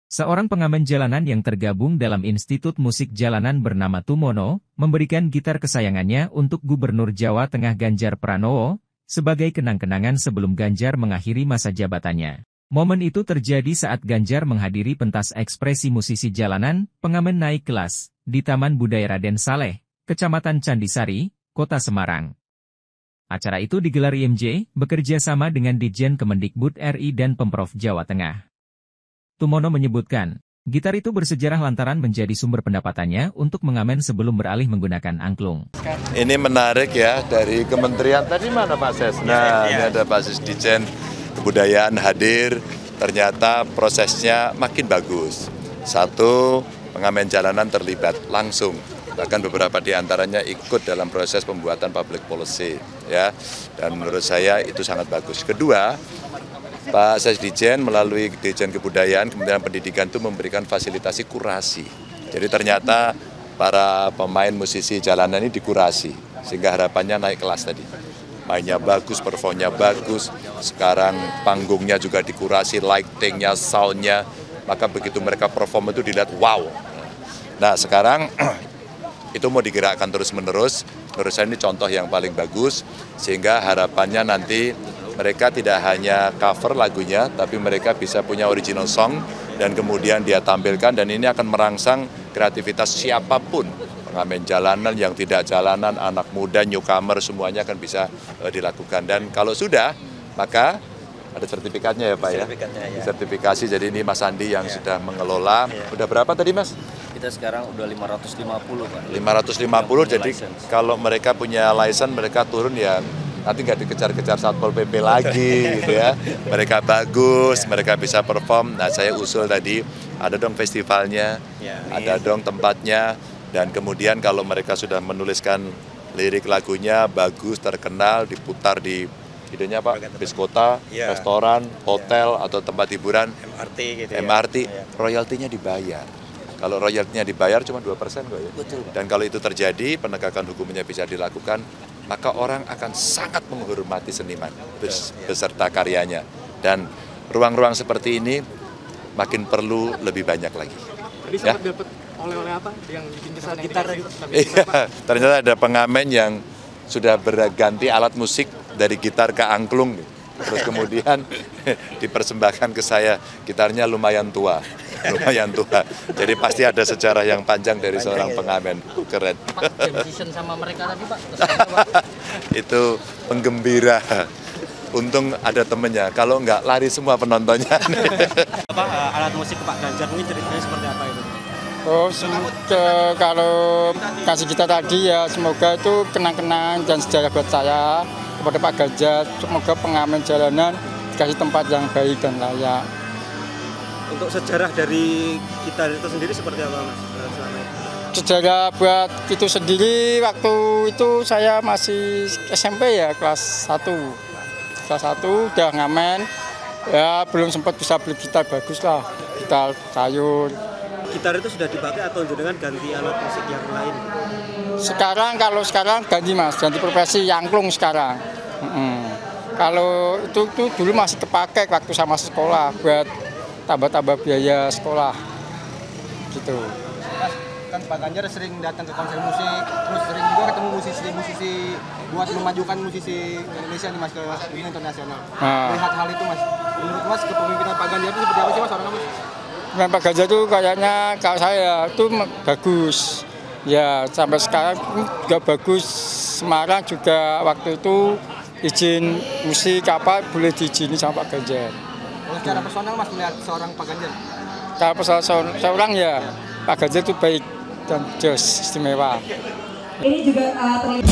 Seorang pengamen jalanan yang tergabung dalam Institut Musik Jalanan bernama Tumono, memberikan gitar kesayangannya untuk Gubernur Jawa Tengah Ganjar Pranowo, sebagai kenang-kenangan sebelum Ganjar mengakhiri masa jabatannya. Momen itu terjadi saat Ganjar menghadiri pentas ekspresi musisi jalanan, pengamen naik kelas, di Taman Budaya Raden Saleh, Kecamatan Candisari, Kota Semarang. Acara itu digelar IMJ, bekerja sama dengan Ditjen Kemendikbud RI dan Pemprov Jawa Tengah. Tumono menyebutkan, gitar itu bersejarah lantaran menjadi sumber pendapatannya untuk mengamen sebelum beralih menggunakan angklung. Ini menarik ya, dari kementerian, tadi mana Pak Ses? Nah, ini ada Pak Ses Ditjen Kebudayaan hadir, ternyata prosesnya makin bagus. Satu, pengamen jalanan terlibat langsung, bahkan beberapa di antaranya ikut dalam proses pembuatan public policy, ya. Dan menurut saya itu sangat bagus. Kedua, Pak Sesdijen melalui Ditjen Kebudayaan, Kementerian Pendidikan itu memberikan fasilitasi kurasi. Jadi ternyata para pemain musisi jalanan ini dikurasi, sehingga harapannya naik kelas tadi. Mainnya bagus, performnya bagus, sekarang panggungnya juga dikurasi, lightingnya, soundnya, maka begitu mereka perform itu dilihat wow. Nah sekarang itu mau digerakkan terus-menerus, menurut saya ini contoh yang paling bagus, sehingga harapannya nanti mereka tidak hanya cover lagunya, tapi mereka bisa punya original song, dan kemudian dia tampilkan, dan ini akan merangsang kreativitas siapapun. Pengamen jalanan, yang tidak jalanan, anak muda, newcomer, semuanya akan bisa dilakukan. Dan kalau sudah, maka ada sertifikatnya ya Pak ya? Sertifikasi, jadi ini Mas Andi yang sudah mengelola. Udah berapa tadi Mas? Kita sekarang udah 550 Pak. 550, jadi license. Kalau mereka punya license, mereka turun ya, nanti nggak dikejar-kejar Satpol PP lagi gitu ya. Mereka bagus, mereka bisa perform. Nah saya usul tadi, ada dong festivalnya, ada dong tempatnya, dan kemudian kalau mereka sudah menuliskan lirik lagunya, bagus, terkenal, diputar di idenya Pak, bis kota, restoran, hotel, atau tempat hiburan, MRT gitu MRT, royaltinya dibayar. Kalau royaltinya dibayar cuma 2% kok ya. Betul. Dan kalau itu terjadi, penegakan hukumnya bisa dilakukan, maka orang akan sangat menghormati seniman beserta karyanya. Dan ruang-ruang seperti ini makin perlu lebih banyak lagi. Tadi sempat dapat oleh-oleh apa yang bikin kesan gitar? Iya, ternyata ada pengamen yang sudah berganti alat musik dari gitar ke angklung. Terus kemudian dipersembahkan ke saya, gitarnya lumayan tua. Jadi pasti ada sejarah yang panjang dari seorang pengamen. Keren. Jam sama mereka tadi Pak. Itu penggembira. Untung ada temennya. Kalau nggak lari semua penontonnya. Alat musik Pak Ganjar ini ceritanya seperti apa itu? Oh, kalau kasih kita tadi ya semoga itu kenang-kenang dan sejarah buat saya kepada Pak Ganjar. Semoga pengamen jalanan dikasih tempat yang baik dan layak. Untuk sejarah dari gitar itu sendiri seperti apa Mas? Sejarah buat itu sendiri waktu itu saya masih SMP ya, kelas 1. Kelas 1 udah ngamen, ya belum sempat bisa beli gitar bagus lah, gitar sayur. Gitar itu sudah dipakai atau dengan ganti alat musik yang lain? Kalau sekarang ganti Mas, ganti profesi angklung sekarang. Kalau itu dulu masih kepake waktu sama sekolah buat tambah-tambah biaya sekolah gitu. Mas, kan Pak Ganjar sering datang ke konser musik, terus sering juga ketemu musisi-musisi buat memajukan musisi Indonesia nih Mas ke dunia internasional. Melihat hal itu Mas, menurut Mas kepemimpinan Pak Ganjar itu seperti apa sih Mas orangnya Mas? Pak Ganjar itu kayaknya kalau saya itu bagus. Ya sampai sekarang juga bagus. Semarang juga waktu itu izin musik apa boleh diizini sama Pak Ganjar. Kalau secara personal Mas melihat seorang Pak Ganjar? Kalau personal seorang ya Pak Ganjar itu baik dan jos istimewa. Ini juga terlihat